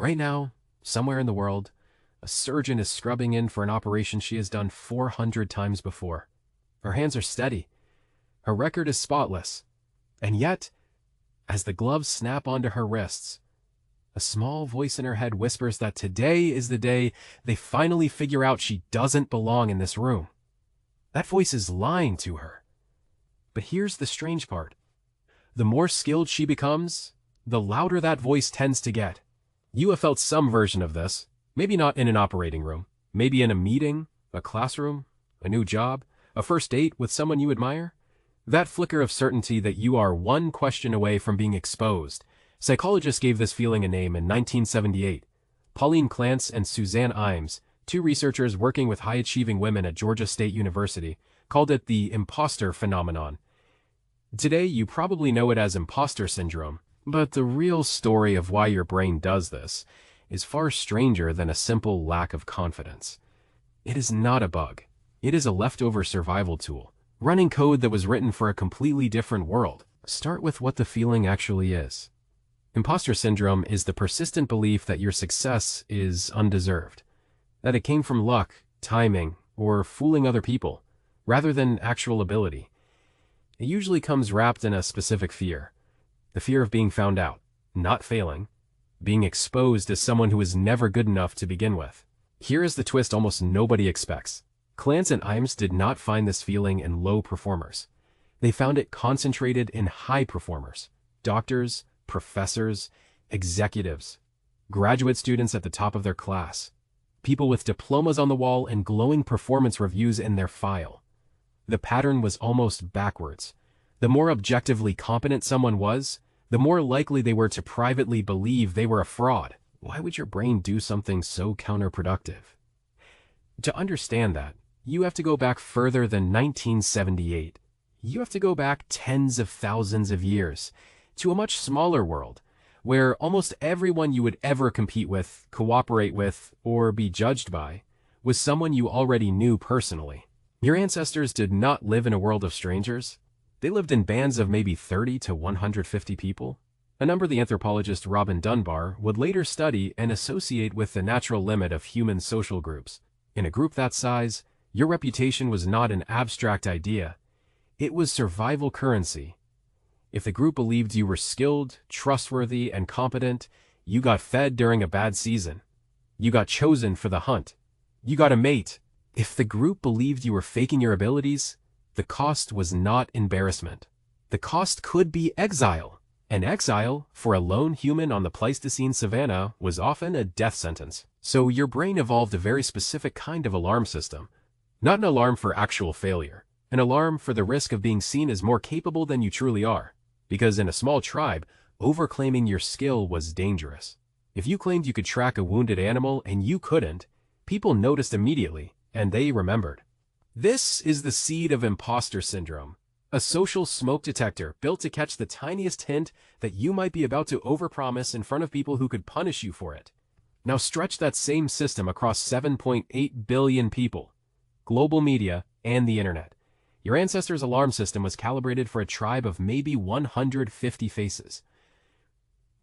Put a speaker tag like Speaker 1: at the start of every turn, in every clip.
Speaker 1: Right now, somewhere in the world, a surgeon is scrubbing in for an operation she has done 400 times before. Her hands are steady. Her record is spotless. And yet, as the gloves snap onto her wrists, a small voice in her head whispers that today is the day they finally figure out she doesn't belong in this room. That voice is lying to her. But here's the strange part. The more skilled she becomes, the louder that voice tends to get. You have felt some version of this, maybe not in an operating room, maybe in a meeting, a classroom, a new job, a first date with someone you admire. That flicker of certainty that you are one question away from being exposed. Psychologists gave this feeling a name in 1978. Pauline Clance and Suzanne Imes, two researchers working with high-achieving women at Georgia State University, called it the impostor phenomenon. Today, you probably know it as impostor syndrome, but the real story of why your brain does this is far stranger than a simple lack of confidence. It is not a bug. It is a leftover survival tool, running code that was written for a completely different world. Start with what the feeling actually is. Imposter syndrome is the persistent belief that your success is undeserved, that it came from luck, timing, or fooling other people, rather than actual ability. It usually comes wrapped in a specific fear. The fear of being found out, not failing, being exposed as someone who is never good enough to begin with. Here is the twist almost nobody expects. Clance and Imes did not find this feeling in low performers. They found it concentrated in high performers, doctors, professors, executives, graduate students at the top of their class, people with diplomas on the wall and glowing performance reviews in their file. The pattern was almost backwards. The more objectively competent someone was, the more likely they were to privately believe they were a fraud. Why would your brain do something so counterproductive? To understand that, you have to go back further than 1978. You have to go back tens of thousands of years, to a much smaller world, where almost everyone you would ever compete with, cooperate with, or be judged by was someone you already knew personally. Your ancestors did not live in a world of strangers. They lived in bands of maybe 30 to 150 people, a number the anthropologist Robin Dunbar would later study and associate with the natural limit of human social groups. In a group that size, your reputation was not an abstract idea. It was survival currency. If the group believed you were skilled, trustworthy, and competent, you got fed during a bad season. You got chosen for the hunt. You got a mate. If the group believed you were faking your abilities, the cost was not embarrassment. The cost could be exile. And exile, for a lone human on the Pleistocene savanna, was often a death sentence. So your brain evolved a very specific kind of alarm system. Not an alarm for actual failure. An alarm for the risk of being seen as more capable than you truly are. Because in a small tribe, overclaiming your skill was dangerous. If you claimed you could track a wounded animal and you couldn't, people noticed immediately, and they remembered. This is the seed of imposter syndrome, a social smoke detector built to catch the tiniest hint that you might be about to overpromise in front of people who could punish you for it. Now stretch that same system across 7.8 billion people, global media, and the internet. Your ancestors' alarm system was calibrated for a tribe of maybe 150 faces.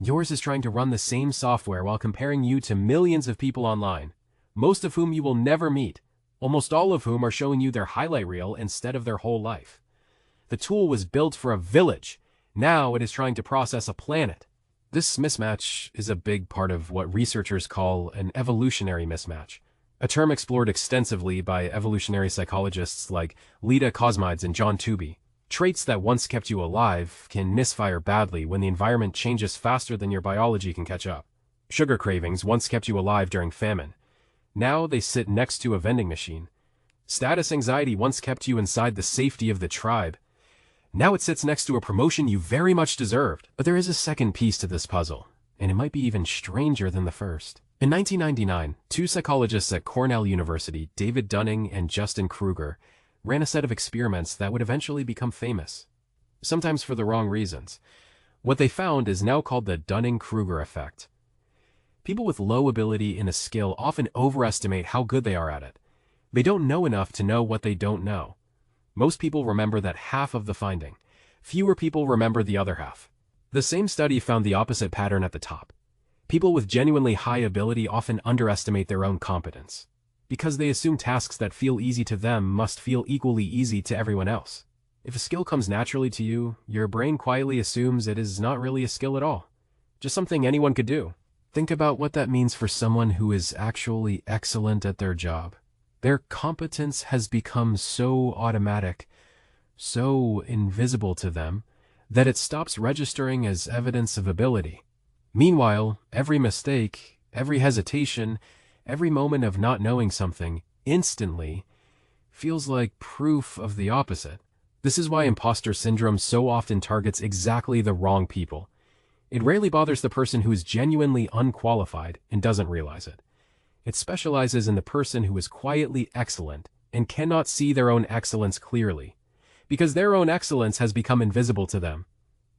Speaker 1: Yours is trying to run the same software while comparing you to millions of people online, most of whom you will never meet, almost all of whom are showing you their highlight reel instead of their whole life. The tool was built for a village. Now it is trying to process a planet. This mismatch is a big part of what researchers call an evolutionary mismatch, a term explored extensively by evolutionary psychologists like Leda Cosmides and John Tooby. Traits that once kept you alive can misfire badly when the environment changes faster than your biology can catch up. Sugar cravings once kept you alive during famine. Now they sit next to a vending machine. Status anxiety once kept you inside the safety of the tribe. Now it sits next to a promotion you very much deserved. But there is a second piece to this puzzle, and it might be even stranger than the first. In 1999, two psychologists at Cornell University, David Dunning and Dunning-Kruger, ran a set of experiments that would eventually become famous, sometimes for the wrong reasons. What they found is now called the Dunning-Kruger effect. People with low ability in a skill often overestimate how good they are at it. They don't know enough to know what they don't know. Most people remember that half of the finding. Fewer people remember the other half. The same study found the opposite pattern at the top. People with genuinely high ability often underestimate their own competence, because they assume tasks that feel easy to them must feel equally easy to everyone else. If a skill comes naturally to you, your brain quietly assumes it is not really a skill at all, just something anyone could do. Think about what that means for someone who is actually excellent at their job. Their competence has become so automatic, so invisible to them, that it stops registering as evidence of ability. Meanwhile, every mistake, every hesitation, every moment of not knowing something instantly feels like proof of the opposite. This is why imposter syndrome so often targets exactly the wrong people. It rarely bothers the person who is genuinely unqualified and doesn't realize it. It specializes in the person who is quietly excellent and cannot see their own excellence clearly, because their own excellence has become invisible to them.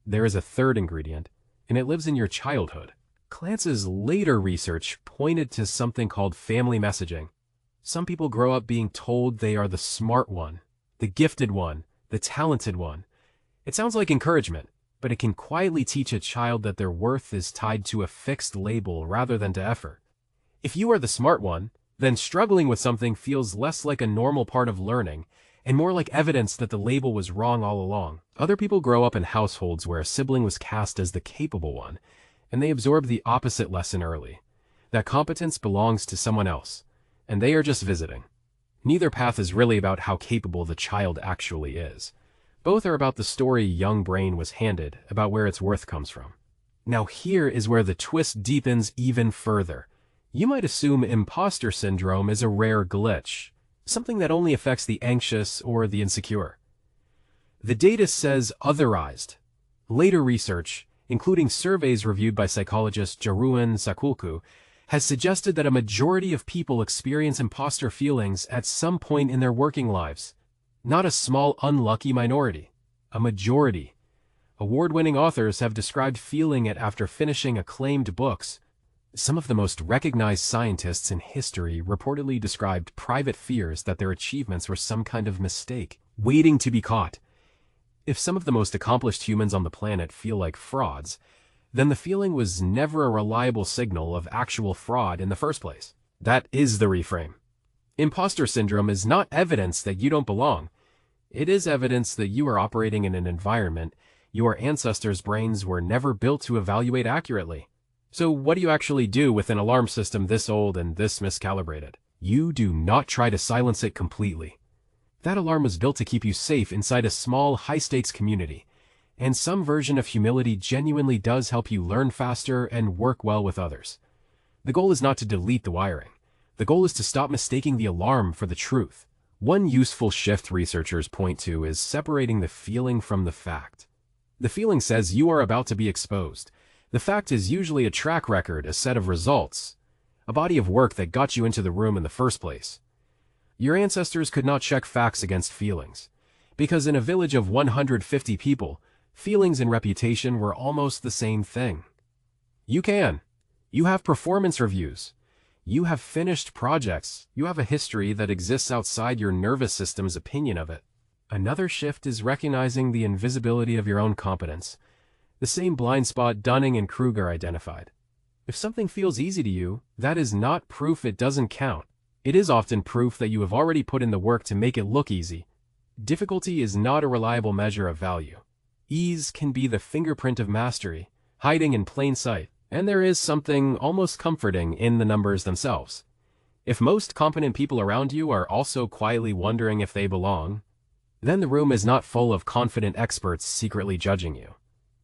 Speaker 1: There is a third ingredient, and it lives in your childhood. Clance's later research pointed to something called family messaging. Some people grow up being told they are the smart one, the gifted one, the talented one. It sounds like encouragement, but it can quietly teach a child that their worth is tied to a fixed label rather than to effort. If you are the smart one, then struggling with something feels less like a normal part of learning and more like evidence that the label was wrong all along. Other people grow up in households where a sibling was cast as the capable one, and they absorb the opposite lesson early, that competence belongs to someone else, and they are just visiting. Neither path is really about how capable the child actually is. Both are about the story young brain was handed about where its worth comes from. Now here is where the twist deepens even further. You might assume imposter syndrome is a rare glitch, something that only affects the anxious or the insecure. The data says otherized. Later research, including surveys reviewed by psychologist Jaruan Sakulku, has suggested that a majority of people experience imposter feelings at some point in their working lives. Not a small unlucky minority, a majority. Award-winning authors have described feeling it after finishing acclaimed books. Some of the most recognized scientists in history reportedly described private fears that their achievements were some kind of mistake, waiting to be caught. If some of the most accomplished humans on the planet feel like frauds, then the feeling was never a reliable signal of actual fraud in the first place. That is the reframe. Imposter syndrome is not evidence that you don't belong. It is evidence that you are operating in an environment your ancestors' brains were never built to evaluate accurately. So what do you actually do with an alarm system this old and this miscalibrated? You do not try to silence it completely. That alarm was built to keep you safe inside a small, high-stakes community, and some version of humility genuinely does help you learn faster and work well with others. The goal is not to delete the wiring. The goal is to stop mistaking the alarm for the truth. One useful shift researchers point to is separating the feeling from the fact. The feeling says you are about to be exposed. The fact is usually a track record, a set of results, a body of work that got you into the room in the first place. Your ancestors could not check facts against feelings, because in a village of 150 people, feelings and reputation were almost the same thing. You can. You have performance reviews. You have finished projects. You have a history that exists outside your nervous system's opinion of it. Another shift is recognizing the invisibility of your own competence, the same blind spot Dunning-Kruger identified. If something feels easy to you, that is not proof it doesn't count. It is often proof that you have already put in the work to make it look easy. Difficulty is not a reliable measure of value. Ease can be the fingerprint of mastery, hiding in plain sight, and there is something almost comforting in the numbers themselves. If most competent people around you are also quietly wondering if they belong, then the room is not full of confident experts secretly judging you.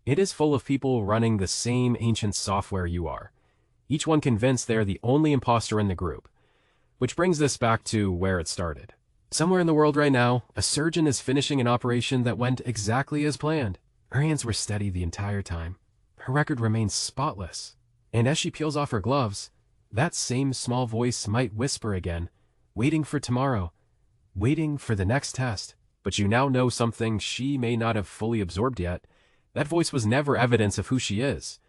Speaker 1: It is full of people running the same ancient software you are, each one convinced they're the only imposter in the group. Which brings us back to where it started. Somewhere in the world right now, a surgeon is finishing an operation that went exactly as planned. Her hands were steady the entire time. Her record remains spotless. And as she peels off her gloves, that same small voice might whisper again, waiting for tomorrow, waiting for the next test. But you now know something she may not have fully absorbed yet. That voice was never evidence of who she is.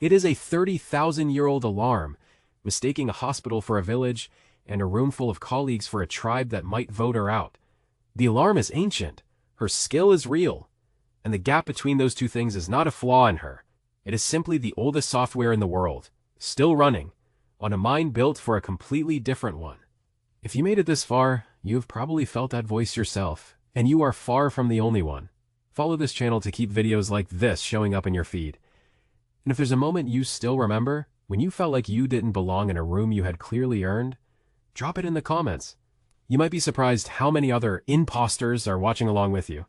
Speaker 1: It is a 30,000-year-old alarm, mistaking a hospital for a village and a room full of colleagues for a tribe that might vote her out. The alarm is ancient, her skill is real, and the gap between those two things is not a flaw in her. It is simply the oldest software in the world, still running, on a mind built for a completely different one. If you made it this far, you've probably felt that voice yourself, and you are far from the only one. Follow this channel to keep videos like this showing up in your feed. And if there's a moment you still remember, when you felt like you didn't belong in a room you had clearly earned, drop it in the comments. You might be surprised how many other imposters are watching along with you.